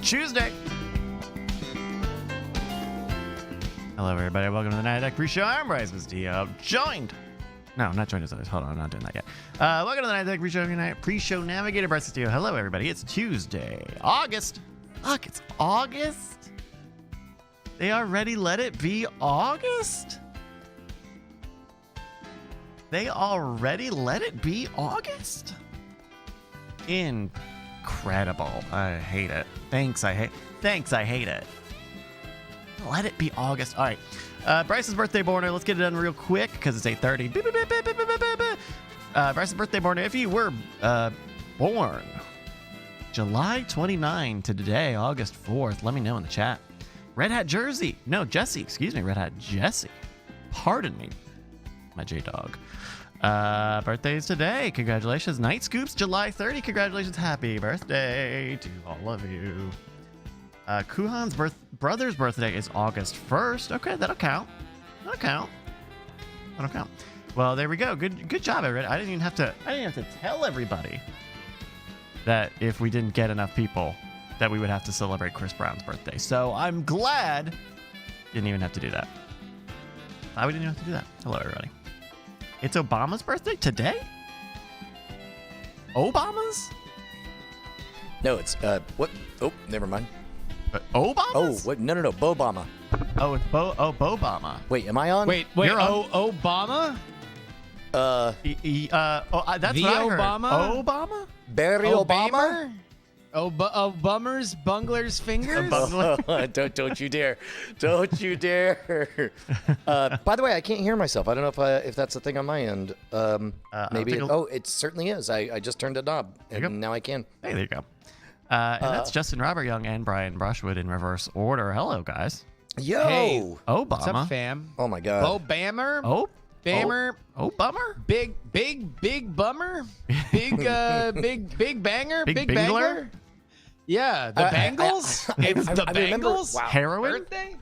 Tuesday. Hello, everybody. Welcome to the Night Deck Pre-Show. I'm Bryce Castillo. Not joined as always. Hold on, I'm not doing that yet. Welcome to the Night Deck Pre-Show Navigator, Bryce Castillo. Hello, everybody. It's Tuesday, August. Look, it's August. They already let it be August? They already let it be August? Incredible. I hate it. Thanks, I hate it. Let it be August. All right. Bryce's birthday border. Let's get it done real quick because it's 8:30. Bryce's birthday border. If you were born July 29 to today, August 4th, let me know in the chat. Red Hat Jersey. No, Jesse. Excuse me. Red Hat Jesse. Pardon me. My J-Dog. Birthdays today. Congratulations. Night Scoops, July 30. Congratulations. Happy birthday to all of you. Kuhan's brother's birthday is August 1st. Okay, that'll count. Well, there we go. Good job, everybody. I didn't even have to tell everybody that if we didn't get enough people that we would have to celebrate Chris Brown's birthday. So I'm glad didn't even have to do that. We didn't even have to do that. Hello, everybody. It's Obama's birthday today? Obama's? No, it's what? Oh, never mind. Obama's? Oh, what? No, Bobama. Oh, it's Bobama. Wait, am I on? Wait. Obama? That's The what I heard. Obama? Obama? Barry Obama? Bummers, bunglers, fingers? Don't you dare! Don't you dare! By the way, I can't hear myself. I don't know if that's a thing on my end. Maybe. It certainly is. I just turned a knob, and now I can. Hey, there you go. And that's Justin Robert Young and Brian Brushwood in reverse order. Hello, guys. Yo! Hey. Obama. What's up, fam? Oh my God. Bo Bammer? Bammer. Bummer. Big bummer? Big banger? Big Big bingler? banger? Yeah, the Bengals? It's the Bengals? Wow. Heroin? Birthday?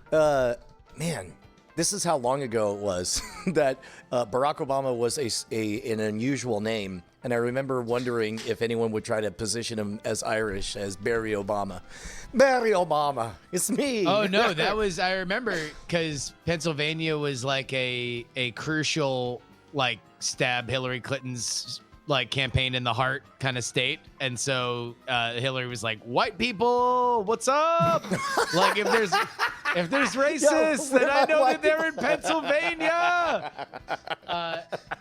Man, this is how long ago it was that Barack Obama was an unusual name. And I remember wondering if anyone would try to position him as Irish, as Barry Obama. Barry Obama, it's me. Oh, no, that was, I remember, because Pennsylvania was like a crucial, like, stab Hillary Clinton's, like, campaign in the heart kind of state. And so Hillary was like, white people, what's up? Like, if there's racists, then I know that they're in Pennsylvania.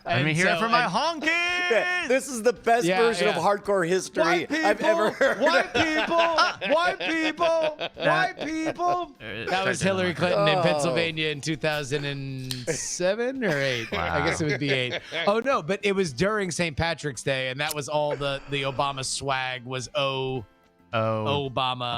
Let me hear it from my honkies. This is the best version of hardcore history I've ever heard. White people. That was Hillary Clinton in Pennsylvania in 2007 or 8. Wow. I guess it would be 8. Oh, no, but it was during St. Patrick's Day, and that was all the Obama swag was Obama.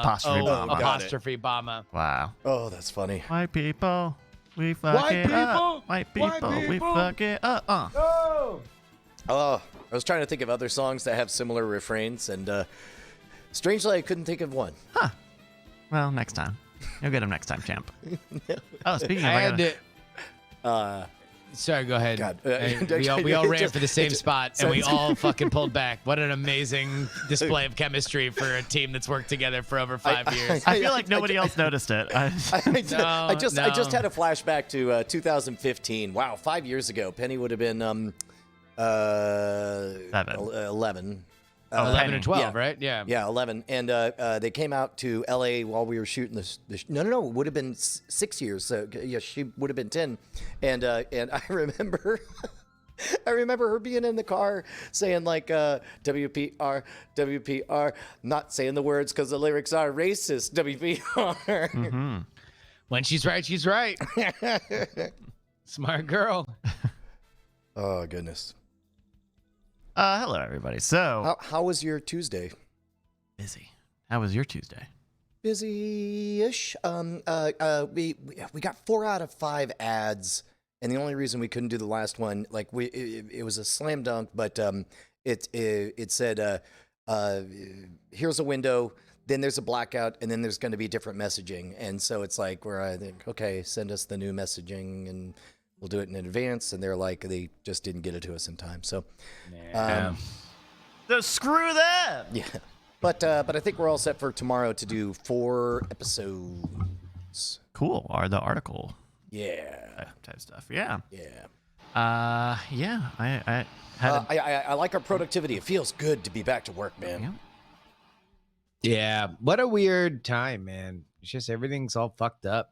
Apostrophe Obama. Wow. Oh, that's funny. White people, we fuck it up. White people, we fuck it up. Oh. Oh, I was trying to think of other songs that have similar refrains, and strangely, I couldn't think of one. Huh. Well, next time. You'll get them next time, champ. Oh, speaking of, I had to. Sorry, go ahead. God. We all ran for the same spot, and we all fucking pulled back. What an amazing display of chemistry for a team that's worked together for over 5 years. I feel like nobody else noticed it. I just had a flashback to 2015. Wow, 5 years ago. Penny would have been 11. 11 or 12, right? Yeah. Yeah, 11. And they came out to L.A. while we were shooting this. No. It would have been 6 years. So, yeah, she would have been 10. And I remember her being in the car saying, like, WPR, WPR, not saying the words because the lyrics are racist, WPR. Mm-hmm. When she's right, she's right. Smart girl. Oh, goodness. Hello, everybody. So, How was your Tuesday? busy. How was your Tuesday? Busy-ish. We got 4 out of 5 ads, and the only reason we couldn't do the last one, like it was a slam dunk, but it said here's a window, then there's a blackout, and then there's going to be different messaging, and so it's like where I think, okay, send us the new messaging and we'll do it in advance, and they're like, they just didn't get it to us in time. So, So screw them. yeah. But I think we're all set for tomorrow to do 4 episodes. Cool. Or the article Yeah. type stuff. Yeah. Yeah. Yeah. I had. I like our productivity. It feels good to be back to work, man. Yeah. Yeah. What a weird time, man. It's just everything's all fucked up.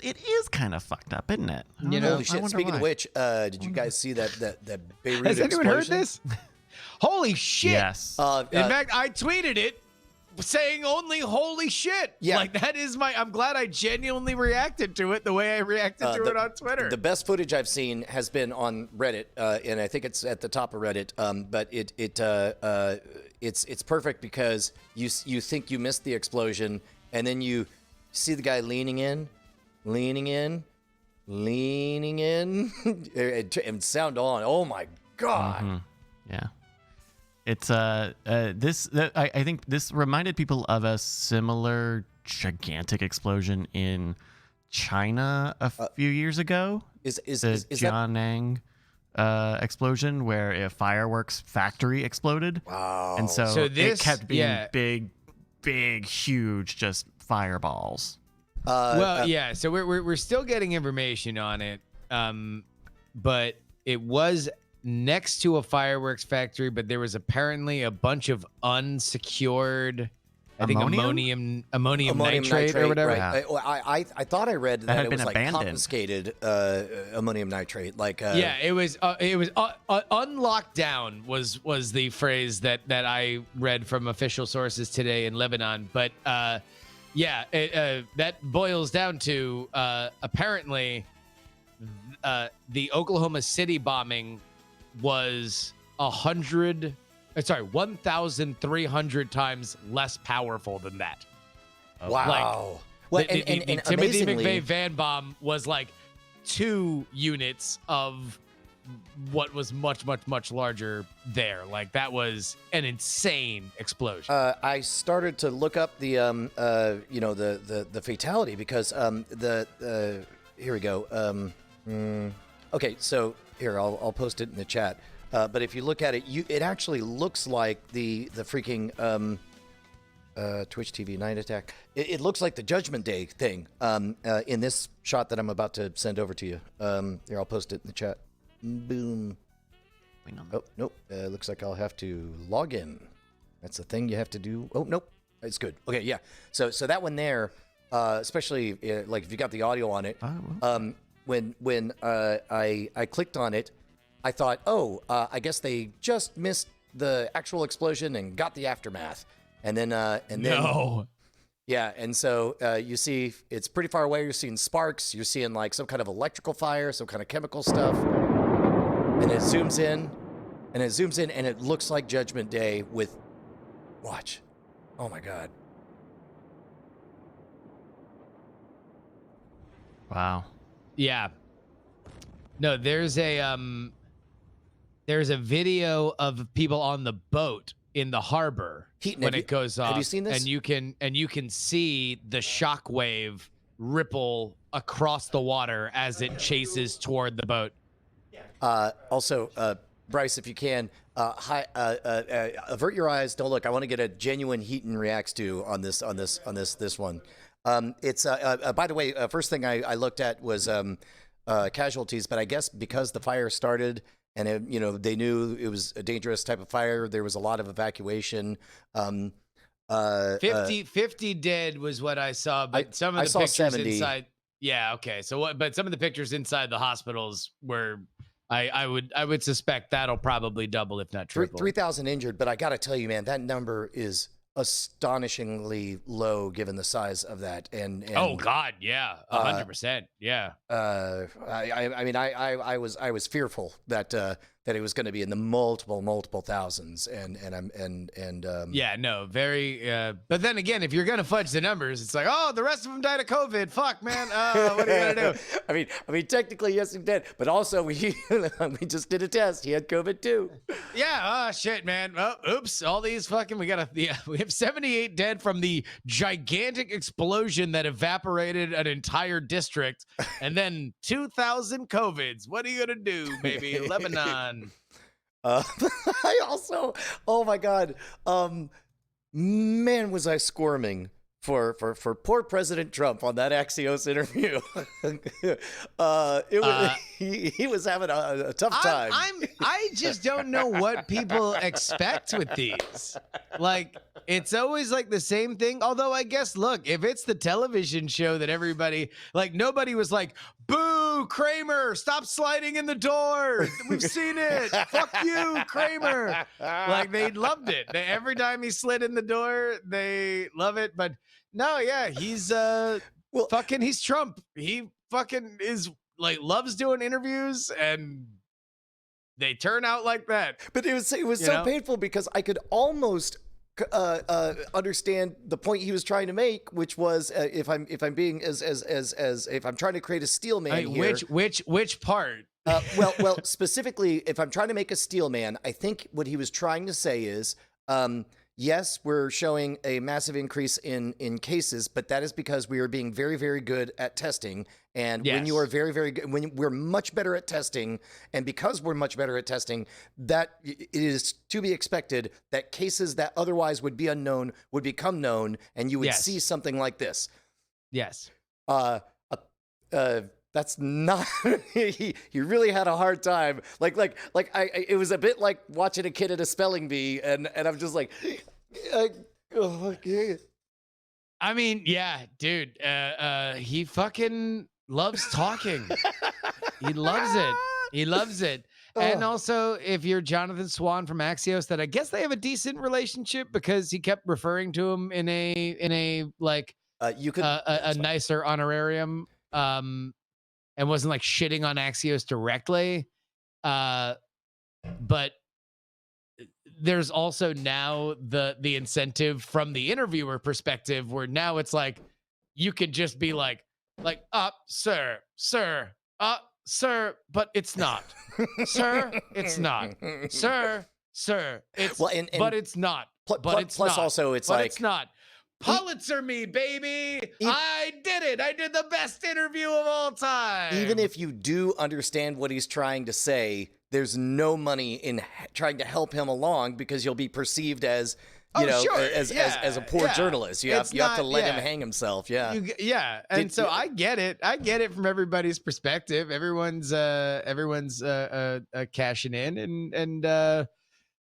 It is kind of fucked up, isn't it? I don't know. Holy I shit! wonder Speaking of why. which, did you guys see that Beirut Has anyone heard explosion? this? Holy shit. Yes. In fact, I tweeted it saying only holy shit. Yeah. Like that is I'm glad I genuinely reacted to it the way I reacted to it on Twitter. The best footage I've seen has been on Reddit, and I think it's at the top of Reddit. But it's perfect because you think you missed the explosion, and then you see the guy leaning in, and sound on. Oh my god! Mhm. Yeah. It's I think this reminded people of a similar gigantic explosion in China a few years ago. Is The that Jiangnan explosion where a fireworks factory exploded. wow? And so, So it this- kept being yeah. big, huge, just fireballs. Yeah, so we're still getting information on it, but it was next to a fireworks factory, but there was apparently a bunch of unsecured, I think Ammonium? ammonium nitrate or whatever. Right. I thought I read that had it been was like abandoned. confiscated ammonium nitrate. Like Yeah, it was unlocked down was the phrase that I read from official sources today in Lebanon. But that boils down to apparently the Oklahoma City bombing was 1,300 times less powerful than that. wow. Well, the and Timothy amazingly, McVeigh van bomb was like 2 units of what was much larger there. Like that was an insane explosion. I started to look up the the fatality because here we go. Okay, so here I'll post it in the chat. But if you look at it, it actually looks like the freaking Twitch TV night attack. It looks like the Judgment Day thing in this shot that I'm about to send over to you. Here, I'll post it in the chat. Boom. Oh, nope. Looks like I'll have to log in. That's the thing you have to do. Oh, nope. It's good. Okay, yeah. So that one there, especially like if you got the audio on it, when I clicked on it, I thought, I guess they just missed the actual explosion and got the aftermath. And then No. yeah, and so you see it's pretty far away. You're seeing sparks. You're seeing like some kind of electrical fire, some kind of chemical stuff. And it zooms in, and it looks like Judgment Day with, watch. Oh my God. Wow. Yeah. No, there's a video of people on the boat in the harbor Heaton, when have it goes off. have you seen this? And you can see the shockwave ripple across the water as it chases toward the boat. Also, Bryce, if you can, avert your eyes. Don't look. I want to get a genuine Heaton reacts to on this one. It's by the way, first thing I looked at was casualties, but I guess because the fire started and they knew it was a dangerous type of fire, there was a lot of evacuation. 50 dead was what I saw, but some of I the saw pictures 70. inside. Yeah, okay. So but some of the pictures inside the hospitals were. I would suspect that'll probably double, if not triple. 3,000 injured, but I got to tell you, man, that number is astonishingly low given the size of that. And oh God, yeah, 100%, yeah. I mean, I was fearful that it was going to be in the multiple thousands, and Yeah, no, very. But then again, if you're gonna fudge the numbers, it's like, oh, the rest of them died of COVID. Fuck, man. What are you gonna do? I mean, technically, yes, he did, but also we just did a test. He had COVID too. Yeah. Shit, man. Oh, oops. All these fucking. We have 78 dead from the gigantic explosion that evaporated an entire district, and then 2,000 COVIDs. What are you gonna do, baby? Lebanon. I also, oh my God, man, was I squirming for poor President Trump on that Axios interview. He was having a tough time. I just don't know what people expect with these. Like, it's always like the same thing. Although I guess, look, if it's the television show that everybody, like, nobody was like, boo, Kramer, stop sliding in the door. We've seen it. Fuck you, Kramer. Like, they loved it. Every time he slid in the door, they love it. But no, yeah, he's he's Trump. He fucking is like loves doing interviews, and they turn out like that. But it was so painful because I could almost understand the point he was trying to make, which was if I'm being as if I'm trying to create a steel man here. Which part? Well, specifically, if I'm trying to make a steel man, I think what he was trying to say is, yes, we're showing a massive increase in cases, but that is because we are being very, very good at testing. And when you are very, very good, when we're much better at testing, and because we're much better at testing, that it is to be expected that cases that otherwise would be unknown would become known, and you would see something like this. Yes. That's not. He really had a hard time. It was a bit like watching a kid at a spelling bee, and I'm just like, okay. I mean, yeah, dude. He fucking loves talking. He loves it. He loves it. And also, if you're Jonathan Swan from Axios, that I guess they have a decent relationship because he kept referring to him in a like a nicer honorarium. And wasn't like shitting on Axios directly. But there's also now the incentive from the interviewer perspective where now it's like, you could just be like, sir, but it's not. Sir, it's not. Sir, it's, but it's not. But it's plus not. Also, it's but like, it's not. Pulitzer me, baby. I did it. I did the best interview of all time. Even if you do understand what he's trying to say, there's no money in trying to help him along because you'll be perceived as, as a poor journalist. You have to let him hang himself. Yeah. So I get it. I get it from everybody's perspective. Everyone's cashing in and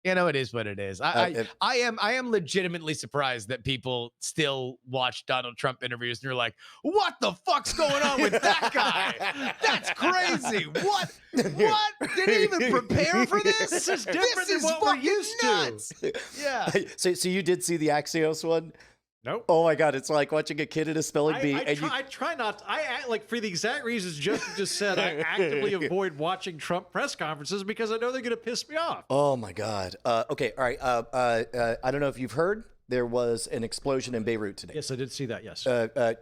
it is what it is. I am legitimately surprised that people still watch Donald Trump interviews and you're like, what the fuck's going on with that guy? That's crazy. What? Did he even prepare for this? This is different than what we're used nuts. to. Yeah. So you did see the Axios one? Nope. Oh my God, it's like watching a kid in a spelling bee. I try not. Like for the exact reasons Justin just said. I actively avoid watching Trump press conferences because I know they're going to piss me off. Oh my God. Okay. All right. I don't know if you've heard. There was an explosion in Beirut today. Yes, I did see that. Yes.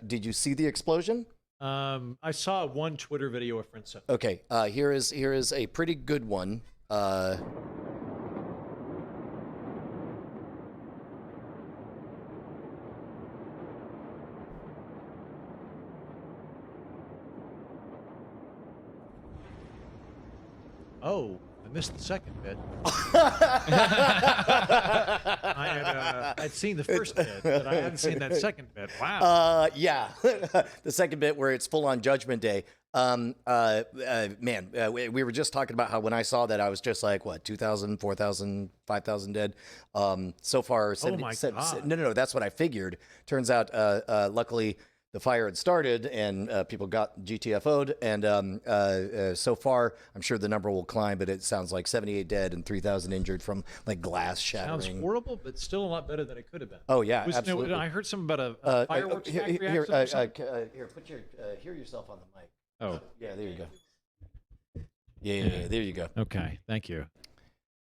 Did you see the explosion? I saw one Twitter video a friend sent. Okay. Here is a pretty good one. Oh, I missed the second bit. I'd seen the first bit, but I hadn't seen that second bit. Wow. Yeah, the second bit where it's full on Judgment Day. Man, we were just talking about how when I saw that, I was just like, what, 2,000, 4,000, 5,000 dead. So far, no, that's what I figured. Turns out, luckily, the fire had started and people got GTFO'd. And so far, I'm sure the number will climb, but it sounds like 78 dead and 3,000 injured from like glass shattering. Sounds horrible, but still a lot better than it could have been. Oh, yeah, absolutely. I heard something about a fireworks factory here, accident. Here, hear yourself on the mic. Oh. Yeah, there you go. Yeah, there you go. Okay, thank you.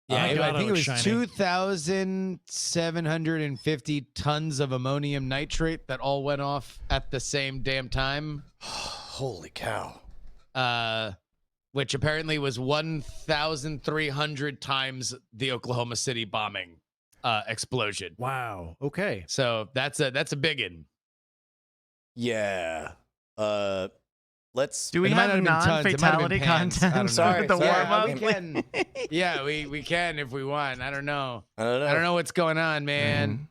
Yeah, I think it was shiny. 2,750 tons of ammonium nitrate that all went off at the same damn time. Holy cow. Which apparently was 1,300 times the Oklahoma City bombing explosion. Wow. Okay. So that's a big one. Yeah. let's. Do we It might have not have been tons, it might have been non-fatality pans. I don't content know. Sorry, with the sorry. warm up? we can. Yeah, we can if we want. I don't know. I don't know. I don't know what's going on, man.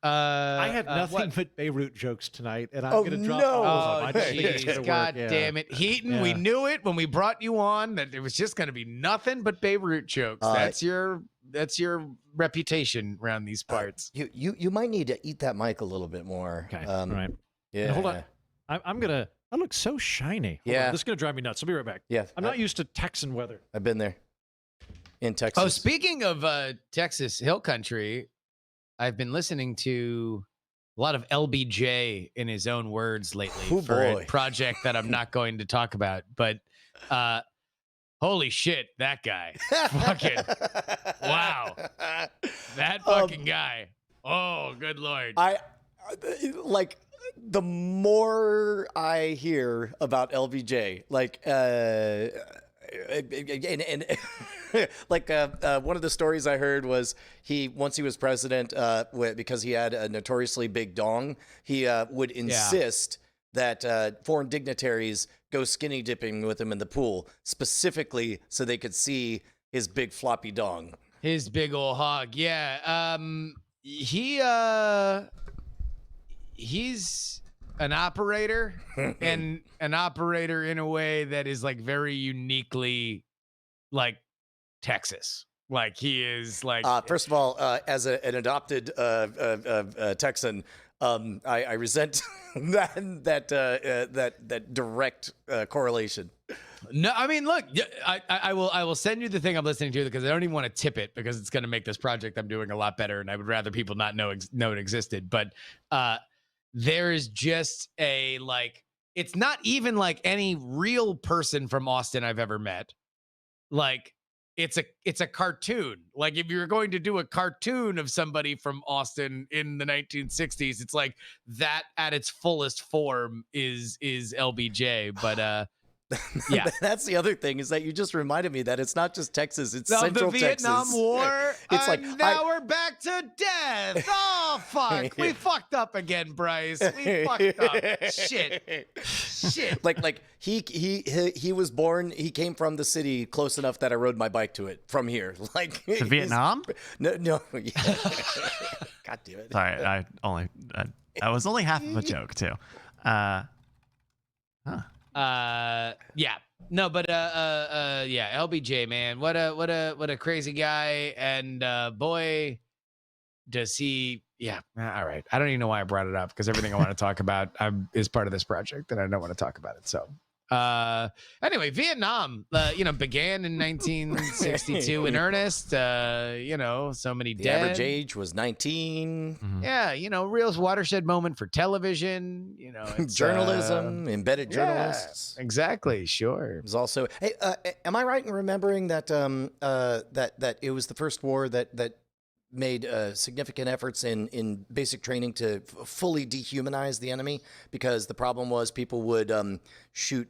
I had nothing what? but Beirut jokes tonight, and I'm Oh, going to drop no. all of them. Oh, I just think it's jeez. gonna work. God Yeah. damn it. Heaton, we Yeah. knew it when we brought you on that it was just going to be nothing but Beirut jokes. That's your reputation around these parts. You might need to eat that mic a little bit more. Okay. All right. Yeah. And hold on. I'm going to. I look so shiny. Hold Yeah. on. This is going to drive me nuts. I'll be right back. Yeah. I'm not used to Texan weather. I've been there. In Texas. Oh, speaking of Texas Hill Country, I've been listening to a lot of LBJ in his own words lately Oh, for boy. a project that I'm not going to talk about. But holy shit, that guy. Fucking wow. That fucking guy. Oh, good Lord. I like the more I hear about LBJ, like and like one of the stories I heard was once he was president, because he had a notoriously big dong, he would insist that foreign dignitaries go skinny dipping with him in the pool, specifically so they could see his big floppy dong. His big old hog. Yeah. He's an operator and an operator in a way that is like very uniquely like Texas. Like he is like First of all, as an adopted Texan, I resent that direct correlation. no, I mean, look, I will send you the thing I'm listening to because I don't even want to tip it because it's going to make this project I'm doing a lot better, and I would rather people not know it existed. But there is just a like, it's not even like any real person from Austin I've ever met. Like it's a cartoon. Like if you're going to do a cartoon of somebody from Austin in the 1960s, it's like that at its fullest form is LBJ. But yeah, That's the other thing is that you just reminded me that it's not just Texas; it's of Central the Vietnam Texas. War. It's like, now we're back to death. Oh fuck, we fucked up again, Bryce. We fucked up. Shit. Like he was born. He came from the city close enough that I rode my bike to it from here. Like To Vietnam? No. Yeah. God damn it. Sorry, I was only half of a joke too. Yeah. No, but yeah, LBJ, man. What a crazy guy, and boy does he. Yeah, all right. I don't even know why I brought it up because everything I want to talk about is part of this project, and I don't want to talk about it. So anyway, Vietnam began in 1962 in earnest. So many The dead. average age was 19. Mhm. Yeah, real watershed moment for television. It's, Journalism, embedded yeah, journalists. exactly. Sure. It was also. Hey, am I right in remembering that that it was the first war that made significant efforts in basic training to fully dehumanize the enemy, because the problem was people would shoot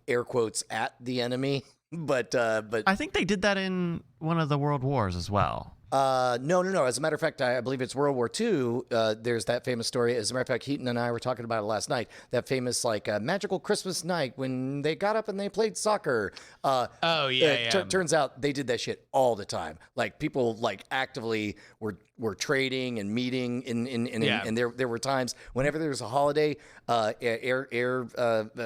air quotes at the enemy, but I think they did that in one of the world wars as well. no. As a matter of fact, I believe it's World War II. There's that famous story. As a matter of fact, Heaton and I were talking about it last night. That famous magical Christmas night when they got up and they played soccer. Turns out they did that shit all the time. Like people actively were trading and meeting and there were times whenever there was a holiday, air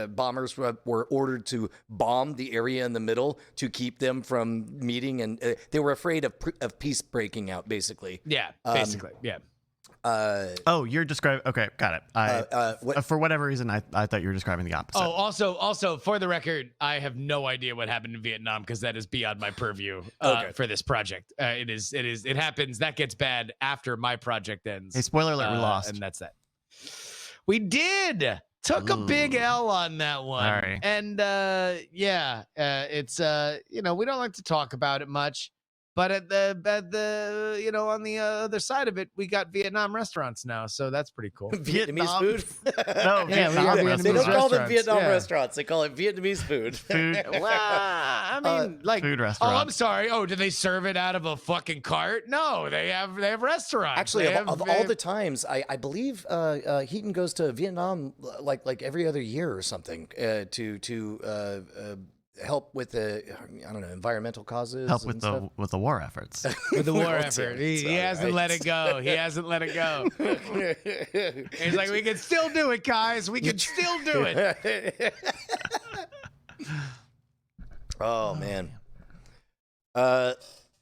bombers were ordered to bomb the area in the middle to keep them from meeting, and they were afraid of peace breaking out, basically. Yeah, basically. Yeah. Oh, you're describing. Okay, got it. For whatever reason, I thought you were describing the opposite. Oh, also for the record, I have no idea what happened in Vietnam because that is beyond my purview for this project. It happens. That gets bad after my project ends. Hey, spoiler alert, we lost. And that's that. We did. Took a big L on that one. Sorry. And it's we don't like to talk about it much, But at the on the other side of it, we got Vietnam restaurants now, so that's pretty cool. Vietnamese food? No, Yeah, we got Vietnam Vietnamese They don't call them restaurants, Vietnam yeah. restaurants. They call it Vietnamese food. Food. Well, I mean, like food Oh, restaurant. I'm sorry. Oh, do they serve it out of a fucking cart? No, they have restaurants. Actually, They of have- all the times, I believe Heaton goes to Vietnam like every other year or something to help with the environmental causes. Help and with stuff. with the war efforts. with the war Well, effort. Tim, He sorry, hasn't let it go. He hasn't let it go. He's like, we can still do it, guys. We can still do it. Oh man.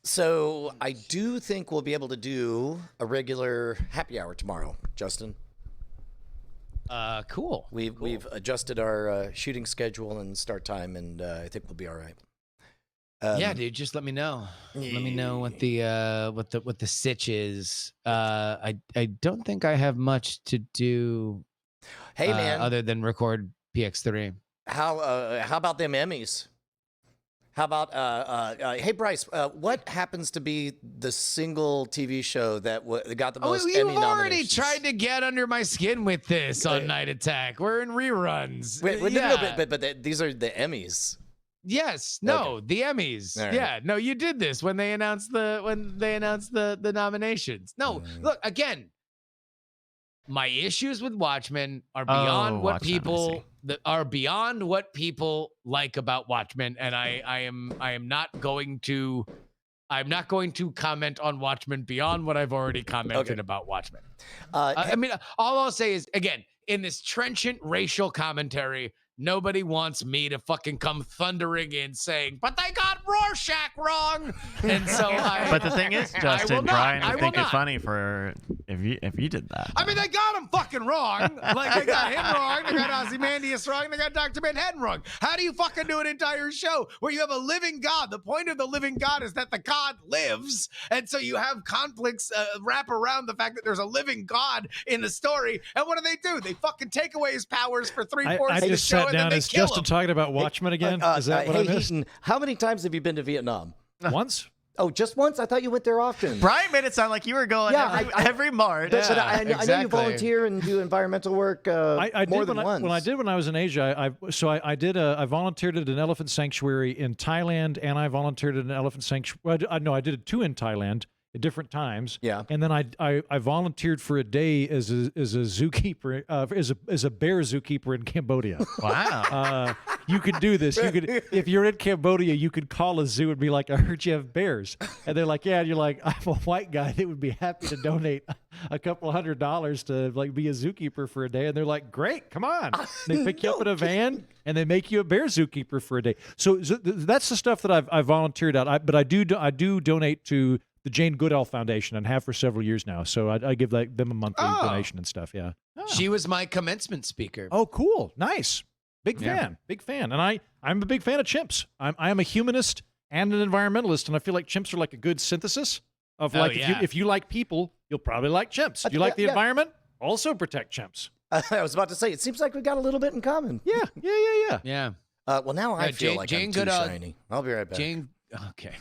So I do think we'll be able to do a regular happy hour tomorrow, Justin. Cool. We've adjusted our shooting schedule and start time, and I think we'll be all right. Yeah, dude, just let me know. Let me know what the sitch is. I don't think I have much to do. Hey man, other than record PX3. how about them Emmys? How about hey Bryce, what happens to be the single TV show that got the most You've Emmy already nominations? tried to get under my skin with this on Night Attack. We're in reruns. Wait, Yeah. no, but these are the Emmys. Yes, no, the Emmys. All right. Yeah, no, you did this when they announced the nominations. No, look again. My issues with Watchmen are beyond what Watchmen, I people are beyond what people like about Watchmen, and I'm not going to comment on Watchmen beyond what I've already commented about Watchmen. I mean, all I'll say is again, in this trenchant racial commentary, nobody wants me to fucking come thundering in saying, but they got Rorschach wrong. And so But the thing is, I will Justin, not. Brian I would will think it not. funny for if you did that. I mean, they got him fucking wrong. Like, they got him wrong. They got Ozymandias wrong. They got Dr. Manhattan wrong. How do you fucking do an entire show where you have a living God? The point of the living God is that the God lives. And so you have conflicts wrap around the fact that there's a living God in the story. And what do? They fucking take away his powers for three-fourths I of the just show sat and then down. they Is kill Justin him. talking about Watchmen again? Is that what hey I missed? Heaton, how many times have you been to Vietnam? Once? Oh, just once? I thought you went there often. Brian made it sound like you were going every March. But I know you exactly. volunteer and do environmental work I more did than once. when I was in Asia. I volunteered at an elephant sanctuary in Thailand, and I volunteered at an elephant sanctuary. I did 2 in Thailand at different times. Yeah. And then I volunteered for a day as a zookeeper, as a bear zookeeper in Cambodia. Wow. You could do this. You could, if you're in Cambodia, you could call a zoo and be like, "I heard you have bears," and they're like, "Yeah." And you're like, "I'm a white guy that would be happy to donate a couple $100 to like be a zookeeper for a day." And they're like, "Great, come on." They pick you up in a van and they make you a bear zookeeper for a day. So that's the stuff that I've volunteered at. But I do donate to the Jane Goodall Foundation and have for several years now. So I give them a monthly donation and stuff. Yeah. She was my commencement speaker. Oh, cool. Nice. Big fan. And I'm a big fan of chimps. I am a humanist and an environmentalist, and I feel like chimps are like a good synthesis of like, if you like people, you'll probably like chimps. If you like the environment, also protect chimps. I was about to say, it seems like we got a little bit in common. Yeah. Yeah. Well, now I Yeah, feel Jane- like Jane I'm too Goodall- shiny. I'll be right back. Jane. Okay.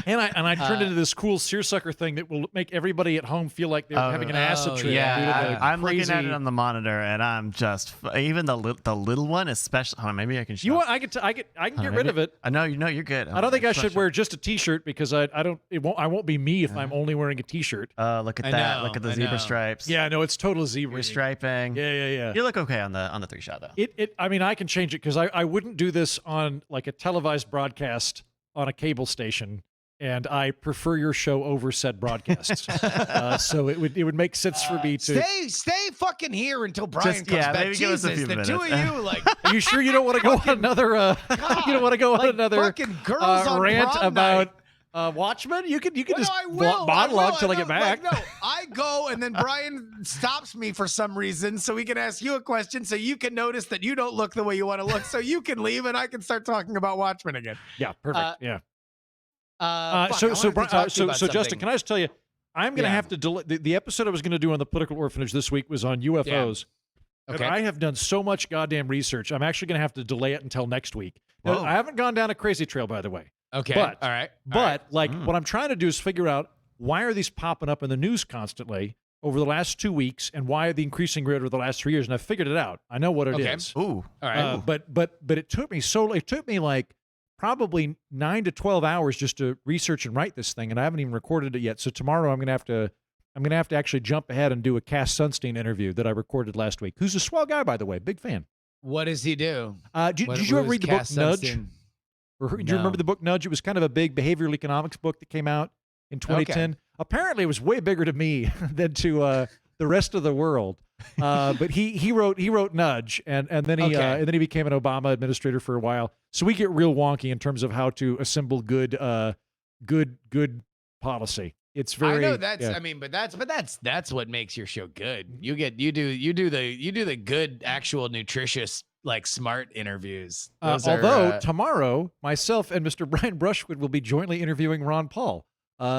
And I turned into this cool seersucker thing that will make everybody at home feel like they're having an acid trip. due to Yeah, the I'm looking at crazy- it on the monitor, and I'm just even the little one, especially. Hold on, maybe I can show. You want? I can get rid of it. I know you're good. I don't think I should wear just a T-shirt because I won't be me if I'm only wearing a T-shirt. Look at I that. know, Look at the I zebra know. stripes. Yeah, no, it's total zebra. You're striping. Yeah. You look okay on the 3-shot though. I mean, I can change it because I wouldn't do this on like a televised broadcast on a cable station, and I prefer your show over said broadcasts. So it would make sense for me to. Stay fucking here until Brian comes back. maybe give us a Jesus, few the two of minutes. you, like, Are you sure you don't want to go on another? You don't want to go on like another fucking girls on rant prom about night. Watchmen? You could just I will. monologue till I will. get back. Like, no, I go and then Brian stops me for some reason so he can ask you a question so you can notice that you don't look the way you want to look so you can leave and I can start talking about Watchmen again. Yeah, perfect. Yeah. So Justin, can I just tell you, I'm going to have to delay the episode I was going to do on the Political Orphanage this week was on UFOs. Okay. But I have done so much goddamn research. I'm actually going to have to delay it until next week. Now, Whoa. I haven't gone down a crazy trail, by the way. Okay. But- all right. But what I'm trying to do is figure out why are these popping up in the news constantly over the last 2 weeks, and why are the increasing rate over the last 3 years? And I figured it out. I know what it is. Ooh. all right. But it took me like probably 9 to 12 hours just to research and write this thing, and I haven't even recorded it yet. So tomorrow I'm gonna have to actually jump ahead and do a Cass Sunstein interview that I recorded last week. Who's a swell guy, by the way, big fan. What does he do? Did you ever read the book Nudge? Sunstein? Or do you No. remember the book Nudge? It was kind of a big behavioral economics book that came out in 2010. Apparently, it was way bigger to me than to the rest of the world. But he wrote Nudge, and then he became an Obama administrator for a while. So we get real wonky in terms of how to assemble good policy. It's very. I know that's. yeah. I mean, but that's what makes your show good. You do the good, actual, nutritious, like smart interviews. Those Although tomorrow, myself and Mr. Brian Brushwood will be jointly interviewing Ron Paul.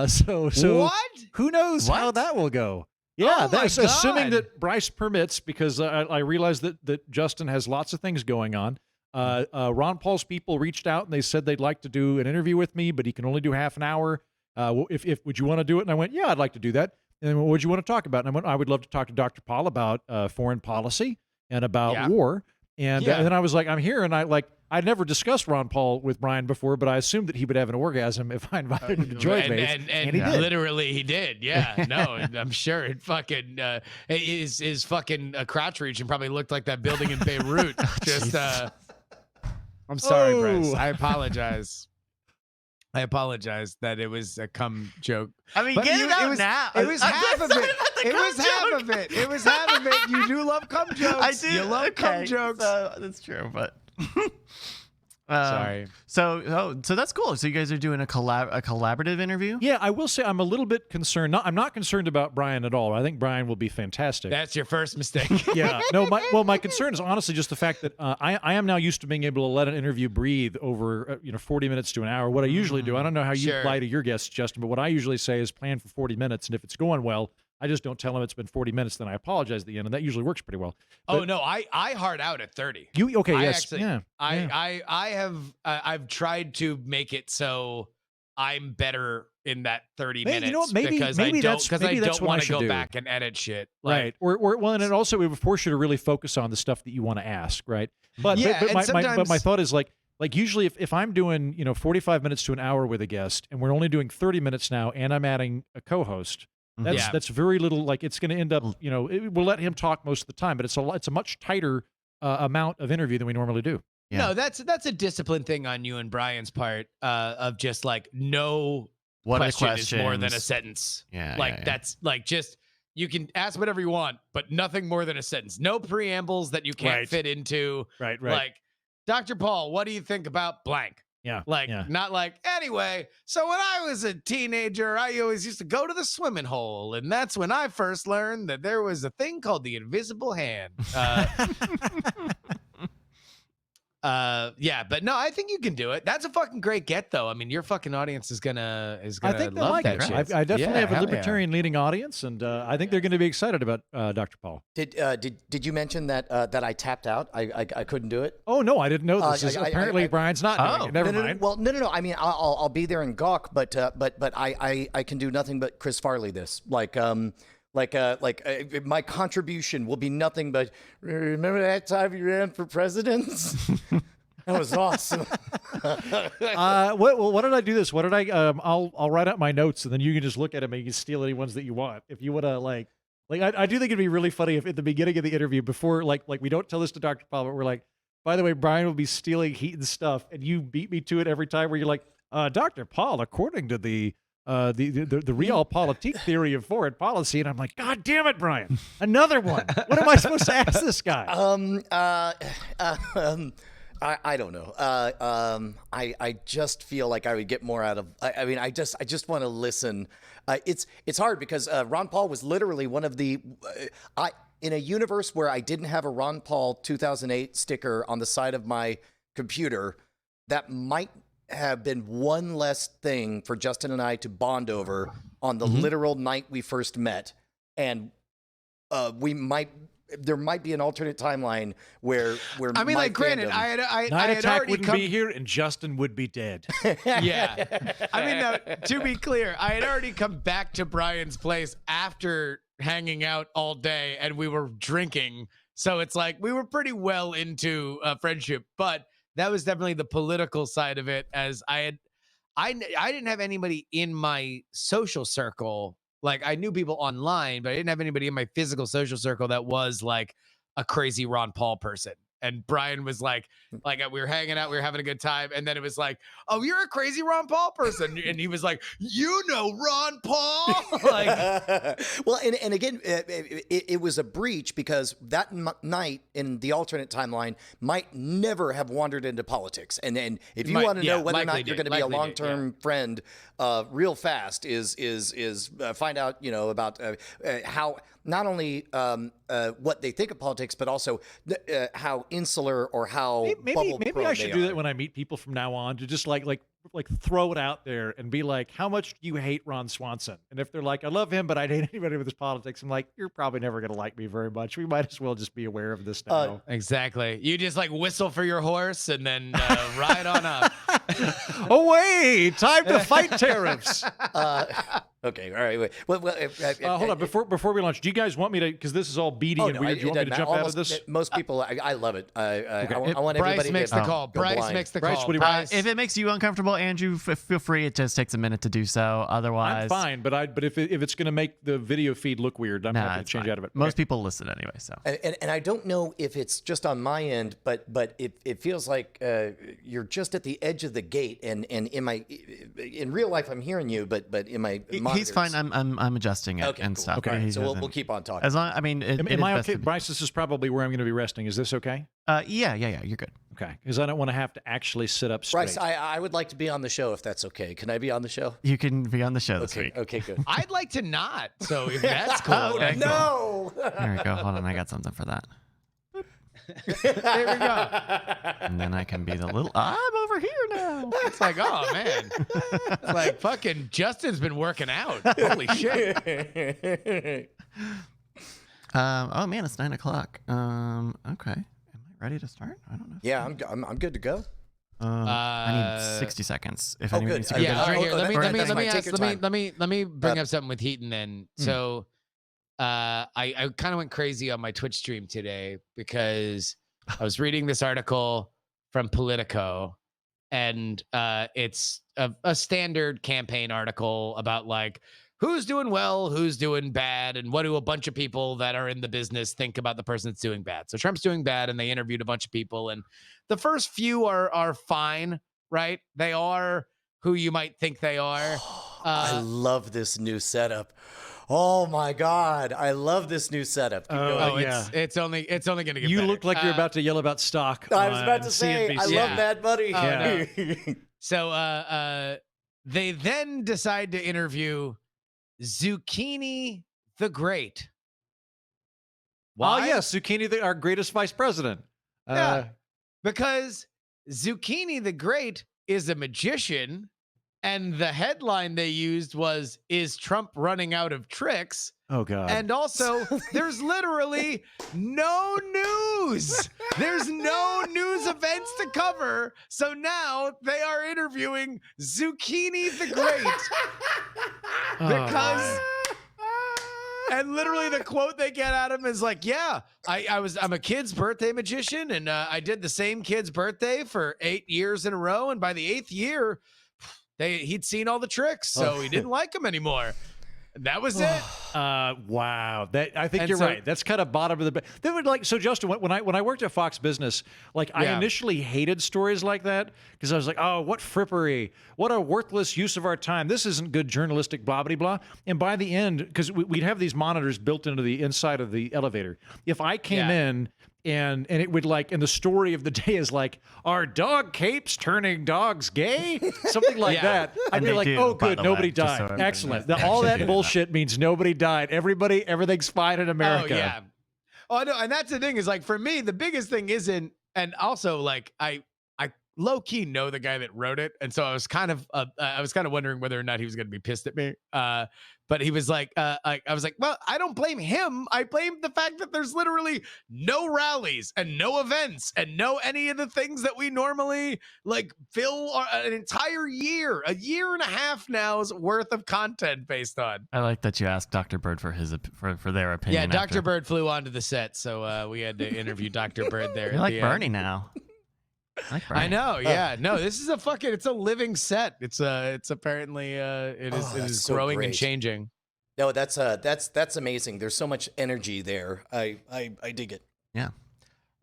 So what? who knows how What? that will go? Yeah, Oh my that's assuming God. that Bryce permits, because I realize that Justin has lots of things going on. Ron Paul's people reached out and they said they'd like to do an interview with me, but he can only do half an hour. If would you want to do it? And I went, yeah, I'd like to do that. And then what would you want to talk about? And I went, I would love to talk to Dr. Paul about foreign policy and about Yeah. war. And Yeah. then I was like, I'm here, and I'd never discussed Ron Paul with Brian before, but I assumed that he would have an orgasm if I invited him to join me. And he did. literally he did. Yeah. No, I'm sure it fucking his fucking crotch region probably looked like that building in Beirut. Just I'm sorry, Bryce. Oh. I apologize. I apologize that it was a cum joke. I mean, But get you- it out it was- now. It was I'm half of sorry it. about the It cum was half joke. of it. It was half of it. You do love cum jokes. I do. You love cum jokes. That's true, but Sorry. So that's cool. So you guys are doing a collaborative interview? Yeah, I will say I'm a little bit concerned. I'm not concerned about Brian at all. I think Brian will be fantastic. That's your first mistake. Yeah. No, my concern is honestly just the fact that I am now used to being able to let an interview breathe over 40 minutes to an hour. What I usually do, I don't know how you Sure. lie to your guests, Justin, but what I usually say is plan for 40 minutes, and if it's going well, I just don't tell them it's been 40 minutes. Then I apologize at the end, and that usually works pretty well. Oh But no, I hard out at 30. you okay? I Yes. actually- yeah. I have I've tried to make it so I'm better in that 30 Maybe- minutes you know what, maybe- because maybe I that's- don't maybe that's what I want to should go do. back and edit shit. Right. Or well, and it also it would force you to really focus on the stuff that you want to ask, right? But Yeah, but and my sometimes- thought is like usually if I'm doing 45 minutes to an hour with a guest and we're only doing 30 minutes now and I'm adding a co-host, Yeah. that's very little. Like it's going to end up we'll let him talk most of the time, but it's a much tighter amount of interview than we normally do. Yeah. No, that's a discipline thing on you and Brian's part of just like no What are the question is more than a questions? sentence. Yeah, Like yeah, yeah. that's like just you can ask whatever you want, but nothing more than a sentence. No preambles that you can't Right. fit into. Right. Like, Dr. Paul, what do you think about blank? Yeah. Like, yeah. not like, anyway, so when I was a teenager, I always used to go to the swimming hole. And that's when I first learned that there was a thing called the invisible hand. Yeah, but no, I think you can do it. That's a fucking great get, though. I mean, your fucking audience is gonna I think they'll love like that it. shit. I definitely Yeah, have a hell yeah. libertarian leading audience, and I think they're going to be excited about Dr. Paul. Did you mention that that I tapped out? I couldn't do it. Oh no, I didn't know this. Apparently, I- Brian's not doing it. Never no, mind. Well, no. I mean, I'll be there in gawk, but I can do nothing but Chris Farley this. My contribution will be nothing but remember that time you ran for president? That was awesome. What did I do this? What did I? I'll write out my notes, and then you can just look at them and you can steal any ones that you want. If you want to, I do think it'd be really funny if at the beginning of the interview, before like we don't tell this to Dr. Paul, but we're like, by the way, Brian will be stealing Heaton's stuff, and you beat me to it every time. Where you're like, Dr. Paul, according to the realpolitik theory of foreign policy, and I'm like, God damn it, Brian, another one. What am I supposed to ask this guy? I don't know. I just feel like I would get more out of. I mean, I just want to listen. It's hard because Ron Paul was literally one of the. In a universe where I didn't have a Ron Paul 2008 sticker on the side of my computer, that might have been one less thing for Justin and I to bond over on the literal night we first met, and we might there might be an alternate timeline where I mean, my like, granted, fandom- I Night had Attack already wouldn't come. be here, and Justin would be dead. Yeah. I mean, now, to be clear, I had already come back to Brian's place after hanging out all day and we were drinking. So it's like we were pretty well into friendship, but that was definitely the political side of it. As I didn't have anybody in my social circle. Like, I knew people online, but I didn't have anybody in my physical social circle that was like a crazy Ron Paul person. And Brian was like we were hanging out, we were having a good time, and then it was like, "Oh, you're a crazy Ron Paul person," and he was like, "You know Ron Paul?" Like, well, and again, it was a breach because that night in the alternate timeline might never have wandered into politics. And if you want to know whether or not you're going to be a long-term friend, real fast is find out about how not only what they think of politics, but also how insular or how Maybe I should do that when I meet people from now on, to just like throw it out there and be like, how much do you hate Ron Swanson? And if they're like, I love him, but I'd hate anybody with his politics, I'm like, you're probably never going to like me very much. We might as well just be aware of this now. exactly. You just like whistle for your horse and then ride on up. Away! Time to fight tariffs. Okay, all right. Wait. Well, Hold on. Before we launch, do you guys want me to, because this is all beady and weird, do you want me to jump out of this? Most people, I love it. I want Bryce everybody makes to the go call. Bryce blind. makes the Bryce, call. what do you Bryce, If it makes you uncomfortable, Andrew, feel free. It just takes a minute to do so. Otherwise, I'm fine, but if it's going to make the video feed look weird, I'm happy to it's change fine. out of it. Most people listen anyway, so. And I don't know if it's just on my end, but it feels like you're just at the edge of the gate, and in real life I'm hearing you, but in my He's monitors- fine. I'm adjusting it and cool. stuff. Okay. He So doesn't- we'll keep on talking. As long, I mean, it Am is I best okay? to be- Bryce, this is probably where I'm going to be resting. Is this okay? Yeah, you're good. Okay. Because I don't want to have to actually sit up straight. Bryce, I would like to be on the show if that's okay. Can I be on the show? You can be on the show this week. Okay, good. I'd like to not. So if that's cool. Okay, No. There we go. Hold on, I got something for that. There we go. And then I can be the little. I'm over here now. It's like, oh man. It's like fucking Justin's been working out. Holy shit. Oh man, it's 9:00. Okay. Am I ready to start? I don't know. Yeah, I'm good to go. I need 60 seconds. If Oh, anyone good. needs to Yeah, all right, here. Let me that's fine. Take your time. let me bring up something with Heaton then. So I kind of went crazy on my Twitch stream today because I was reading this article from Politico, and it's a standard campaign article about like who's doing well, who's doing bad, and what do a bunch of people that are in the business think about the person that's doing bad. So Trump's doing bad, and they interviewed a bunch of people, and the first few are fine, right? They are who you might think they are. I love this new setup. Oh my God, I love this new setup. Keep going. Oh, yeah. it's only going to get You better. look like you're about to yell about stock. I was about on to say, I CNBC. love Yeah. Mad Buddy. Oh, So they then decide to interview Zucchini the Great. Oh, yes, Zucchini, our greatest vice president. Yeah. Because Zucchini the Great is a magician, and the headline they used was, "Is Trump running out of tricks?" Oh, God. And also, there's literally no news. There's no news events to cover. So now they are interviewing Zucchini the Great. Because, and literally the quote they get out of him is like, yeah, I'm a kid's birthday magician, and I did the same kid's birthday for 8 years in a row. And by the 8th year, he'd seen all the tricks, so he didn't like them anymore. That was it. Wow. I think And you're so- right. That's kind of bottom of the. They would like, so Justin, when I worked at Fox Business, like I Yeah. initially hated stories like that because I was like, oh, what frippery, what a worthless use of our time. This isn't good journalistic blah blah blah. And by the end, because we'd have these monitors built into the inside of the elevator. If I came Yeah. in and it would like, and the story of the day is like, are dog capes turning dogs gay? Something like Yeah. that. I'd And be they like, do, oh, by good, the nobody way, just so died. everybody Excellent. knows. All They that do bullshit means nobody died. Everything's fine in America. Oh yeah. Oh no, and that's the thing is like for me, the biggest thing isn't, and also like I low key know the guy that wrote it, and so I was kind of wondering whether or not he was going to be pissed at me. But he was like, I was like, well, I don't blame him. I blame the fact that there's literally no rallies and no events and no any of the things that we normally like fill an entire year, a year and a half now's worth of content based on. I like that you asked Dr. Bird for his for their opinion. Yeah, Dr. after. Bird flew onto the set, so we had to interview Dr. Bird there. You're at like the Bernie end. now. I like Bernie. I know, yeah. No, this is it's a living set. It's apparently it is that's so growing and great. changing. No, that's amazing. There's so much energy there. I dig it. Yeah.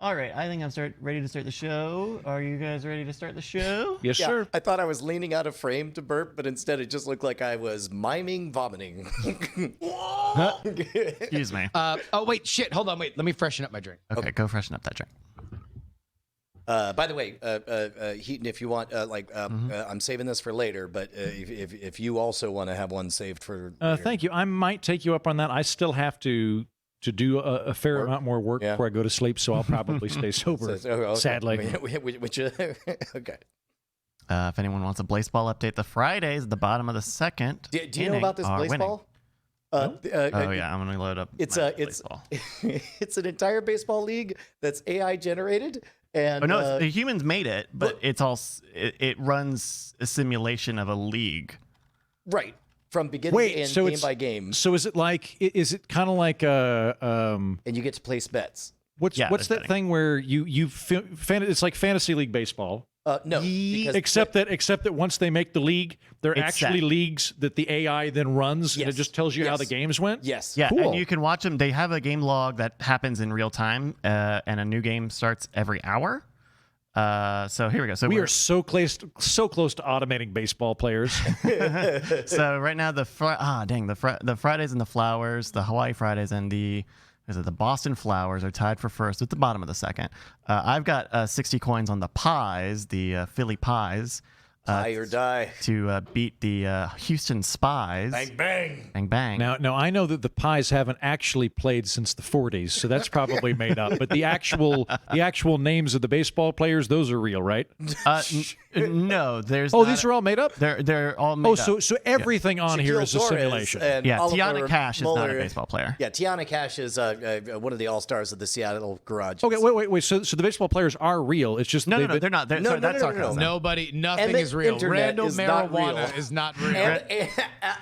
All right, I think I'm ready to start the show. Are you guys ready to start the show? Yes, Yeah, sir. I thought I was leaning out of frame to burp, but instead it just looked like I was miming vomiting. Excuse me. Oh wait, shit. Hold on, wait. Let me freshen up my drink. Okay, go freshen up that drink. By the way, Heaton, if you want, I'm saving this for later, but if you also want to have one saved for later. Thank you. I might take you up on that. I still have to do a fair amount more work Yeah. before I go to sleep, so I'll probably stay sober. Okay. Sadly. Which okay. If anyone wants a baseball update, the Fridays at the bottom of the second. Do you know inning about this are winning. baseball? Oh yeah, I'm gonna load up. It's my it's baseball. it's an entire baseball league that's AI generated, and Oh no, the humans made it, but it's all it runs a simulation of a league. right from beginning Wait, to end, so game it's by game, So is it like? Is it kind of like a and you get to place bets. what's Yeah, what's there's that thing where it's like fantasy league baseball, No, because except that once they make the league, they're It's actually set. leagues that the AI then runs, and it Yes. just tells you how the Yes. games went. yes, Yeah, Cool. and you can watch them. They have a game log that happens in real time, and a new game starts every hour. So here we go. So We we're- are so close to automating baseball players. So right now the Fridays and the Flowers, the Hawaii Fridays and the Boston Flowers are tied for first at the bottom of the second. I've got 60 coins on the Pies, the Philly Pies, die or die. to beat the Houston Spies. Bang bang. Bang bang. Now I know that the Pies haven't actually played since the 40s, so that's probably made up. But the actual names of the baseball players, those are real, right? No, there's. Oh, not these are all made up. They're all made Oh, up. so everything on here Shaquille is a Torres simulation. and Yeah, Oliver Tiana Cash is not a Mueller. baseball player. Yeah, Tiana Cash is one of the all-stars of the Seattle Garage. Okay, wait. So the baseball players are real. It's just No, they've been- they're not. No, That's no, no, sarcasm. Nothing And the is real. internet Random is not marijuana real. is not real. And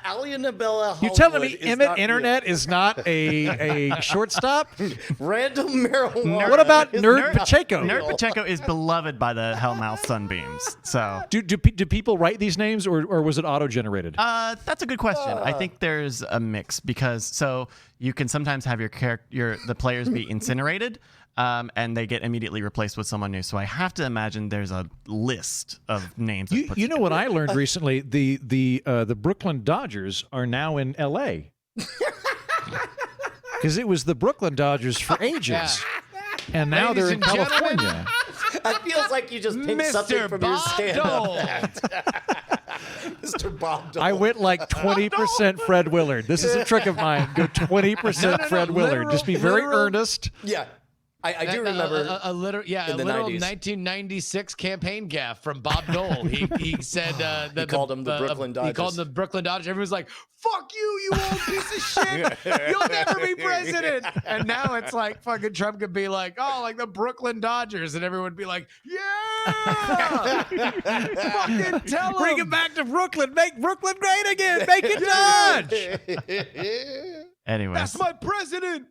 Ali Annabella You telling Hollywood me is Emmett not Internet is not a shortstop? real. Random marijuana. What about is Nerd not Pacheco? real. Nerd Pacheco is beloved by the Hellmouth Sunbeams. So Do people write these names, or was it auto-generated? that's a good question. I think there's a mix because so you can sometimes have the players be incinerated, and they get immediately replaced with someone new. So I have to imagine there's a list of names. You know what I learned recently? The Brooklyn Dodgers are now in L.A. Because it was the Brooklyn Dodgers for ages, and now Ladies they're in and gentlemen, California. That feels like you just picked something Mr. from your Bob stand-up. Dole. Mr. Bob Dole. I went like 20% Fred Willard. This is a trick of mine. Go 20% Fred Willard. Just be very literal- earnest. Yeah, I do remember. a literal in the literal 90s. 1996 campaign gaffe from Bob Dole. He said that called him the Brooklyn He Dodgers. called them the Brooklyn Dodgers. Everyone's like, "Fuck you, you old piece of shit! You'll never be president." And now it's like fucking Trump could be like, "Oh, like the Brooklyn Dodgers," and everyone would be like, "Yeah, fucking tell Bring him." it back to Brooklyn. Make Brooklyn great again. Make it Dodge. Anyways, That's my president.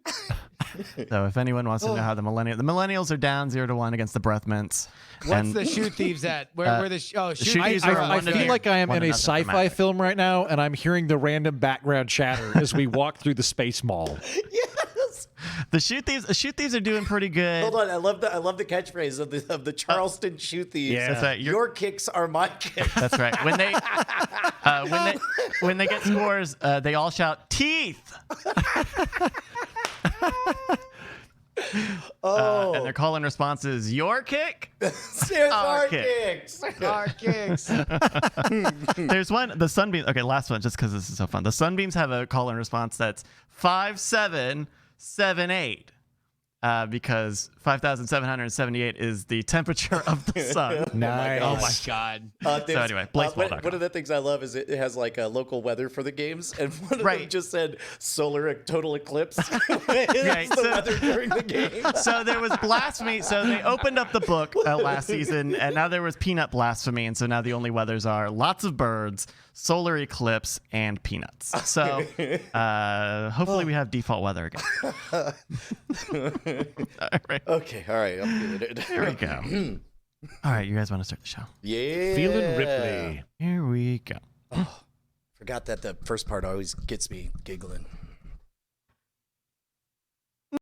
so if anyone wants to know how the millennials are down 0-1 against the breath mints. What's and the shoe thieves at? Where the shoe shoe thieves thieves are are I one to feel nothing. like I am in a 1-0 sci-fi dramatic. film right now, and I'm hearing the random background chatter as we walk through the space mall. Yes. The shoe thieves are doing pretty good. Hold on, I love the catchphrase of the Charleston shoe thieves. Yeah. That's right. Your kicks are my kicks. That's right. When they get scores, they all shout teeth. Oh, And their call and response is your kick. There's our kicks. kicks. Our kicks. There's one, the Sunbeams. Okay, last one, just because this is so fun. The Sunbeams have a call and response that's 5778. because 5,778 is the temperature of the sun. Nice. Oh my God. So anyway, blazeball.com. one of the things I love is it has like a local weather for the games, and one of them just said solar total eclipse. It's the weather during the game. So there was blasphemy. So they opened up the book last season, and now there was peanut blasphemy, and so now the only weathers are lots of birds, solar eclipse, and peanuts. So hopefully we have default weather again. All right. Okay, all right, I'm doing it. Here we go. All right, you guys want to start the show? Yeah. Feeling Ripley. Here we go. Forgot that the first part always gets me giggling.